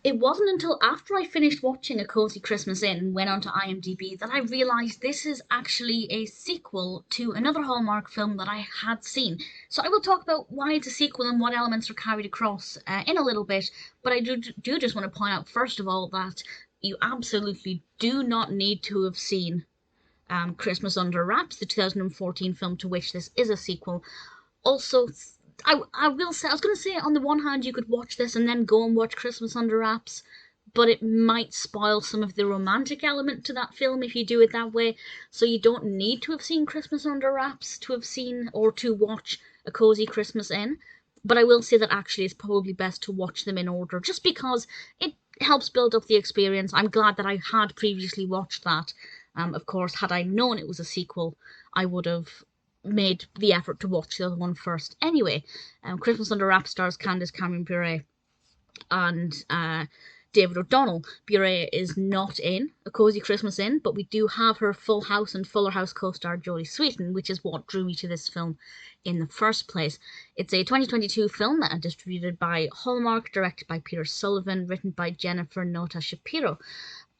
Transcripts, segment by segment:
It wasn't until after I finished watching A Cozy Christmas Inn and went onto IMDb that I realised this is actually a sequel to another Hallmark film that I had seen. So I will talk about why it's a sequel and what elements are carried across in a little bit, but I do just want to point out, first of all, that you absolutely do not need to have seen Christmas Under Wraps, the 2014 film to which this is a sequel. Also, I will say, I was going to say, on the one hand, you could watch this and then go and watch Christmas Under Wraps, but it might spoil some of the romantic element to that film if you do it that way. So you don't need to have seen Christmas Under Wraps to have seen or to watch A Cozy Christmas Inn. But I will say that actually it's probably best to watch them in order, just because it helps build up the experience. I'm glad that I had previously watched that. Of course, had I known it was a sequel, I would have made the effort to watch the other one first. Anyway, Christmas Under Wraps stars Candace Cameron Bure and David O'Donnell. Bure is not in A Cozy Christmas Inn, but we do have her Full House and Fuller House co-star Jodie Sweetin, which is what drew me to this film in the first place. It's a 2022 film distributed by Hallmark, directed by Peter Sullivan, written by Jennifer Notas Shapiro.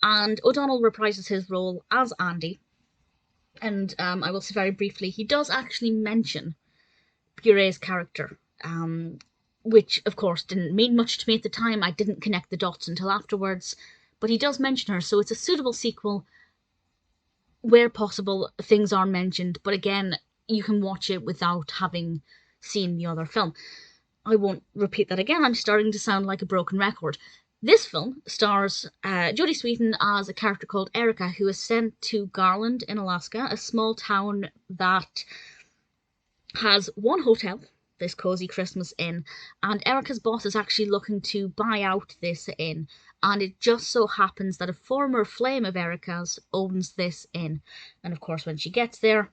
And O'Donnell reprises his role as Andy. And I will say very briefly, he does actually mention Bure's character, which, of course, didn't mean much to me at the time. I didn't connect the dots until afterwards. But he does mention her, so it's a suitable sequel. Where possible, things are mentioned. But again, you can watch it without having seen the other film. I won't repeat that again. I'm starting to sound like a broken record. This film stars Jodie Sweetin as a character called Erika, who is sent to Garland in Alaska, a small town that has one hotel, this Cozy Christmas Inn, and Erika's boss is actually looking to buy out this inn, and it just so happens that a former flame of Erika's owns this inn. And of course, when she gets there,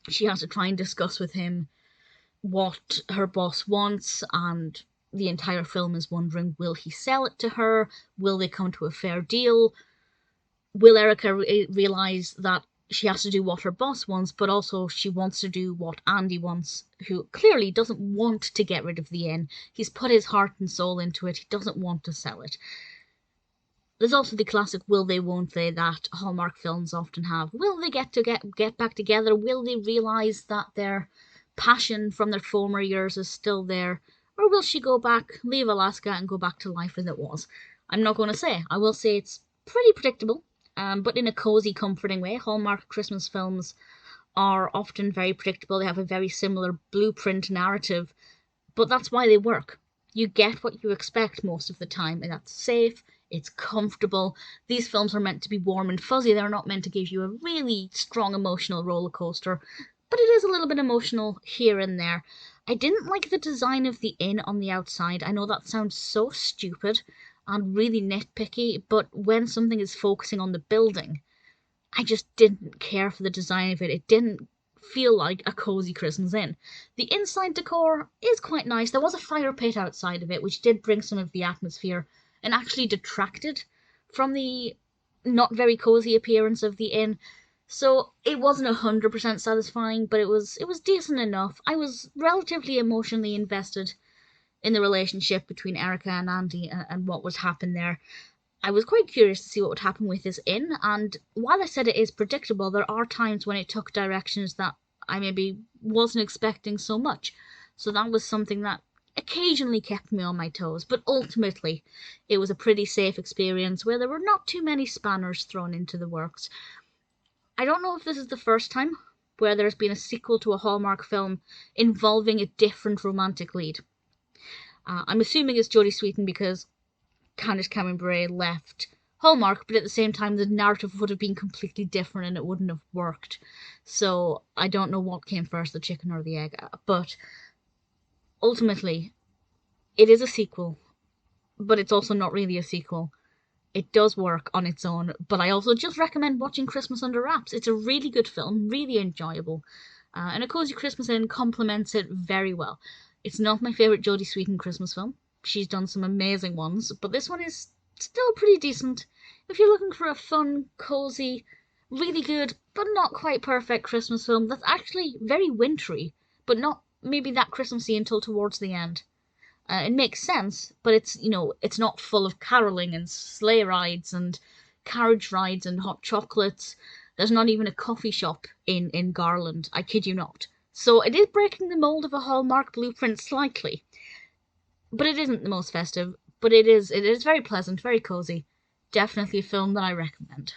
she has to try and discuss with him what her boss wants, and the entire film is wondering, will he sell it to her? Will they come to a fair deal? Will Erika realise that she has to do what her boss wants, but also she wants to do what Andy wants, who clearly doesn't want to get rid of the inn. He's put his heart and soul into it. He doesn't want to sell it. There's also the classic will they, won't they that Hallmark films often have. Will they get back together? Will they realise that their passion from their former years is still there? Or will she go back, leave Alaska, and go back to life as it was? I'm not going to say. I will say it's pretty predictable, but in a cozy, comforting way. Hallmark Christmas films are often very predictable. They have a very similar blueprint narrative, but that's why they work. You get what you expect most of the time, and that's safe, it's comfortable. These films are meant to be warm and fuzzy. They're not meant to give you a really strong emotional roller coaster, but it is a little bit emotional here and there. I didn't like the design of the inn on the outside. I know that sounds so stupid and really nitpicky, but when something is focusing on the building, I just didn't care for the design of it. It didn't feel like a cozy Christmas inn. The inside decor is quite nice. There was a fire pit outside of it, which did bring some of the atmosphere and actually detracted from the not very cozy appearance of the inn. So it wasn't 100% satisfying, but it was decent enough. I was relatively emotionally invested in the relationship between Erika and Andy and what was happening there. I was quite curious to see what would happen with this inn, and while I said it is predictable, there are times when it took directions that I maybe wasn't expecting so much. So that was something that occasionally kept me on my toes, but ultimately it was a pretty safe experience where there were not too many spanners thrown into the works. I don't know if this is the first time where there's been a sequel to a Hallmark film involving a different romantic lead. I'm assuming it's Jodie Sweetin because Candace Cameron Bure left Hallmark, but at the same time the narrative would have been completely different and it wouldn't have worked. So I don't know what came first, the chicken or the egg. But ultimately, it is a sequel, but it's also not really a sequel. It does work on its own, but I also just recommend watching Christmas Under Wraps. It's a really good film, really enjoyable, and A Cozy Christmas Inn complements it very well. It's not my favourite Jodie Sweetin Christmas film. She's done some amazing ones, but this one is still pretty decent. If you're looking for a fun, cozy, really good, but not quite perfect Christmas film that's actually very wintry, but not maybe that Christmassy until towards the end, It makes sense, but it's not full of caroling and sleigh rides and carriage rides and hot chocolates. There's not even a coffee shop in Garland, I kid you not. So it is breaking the mold of a Hallmark blueprint slightly. But it isn't the most festive, but it is very pleasant, very cozy. Definitely a film that I recommend.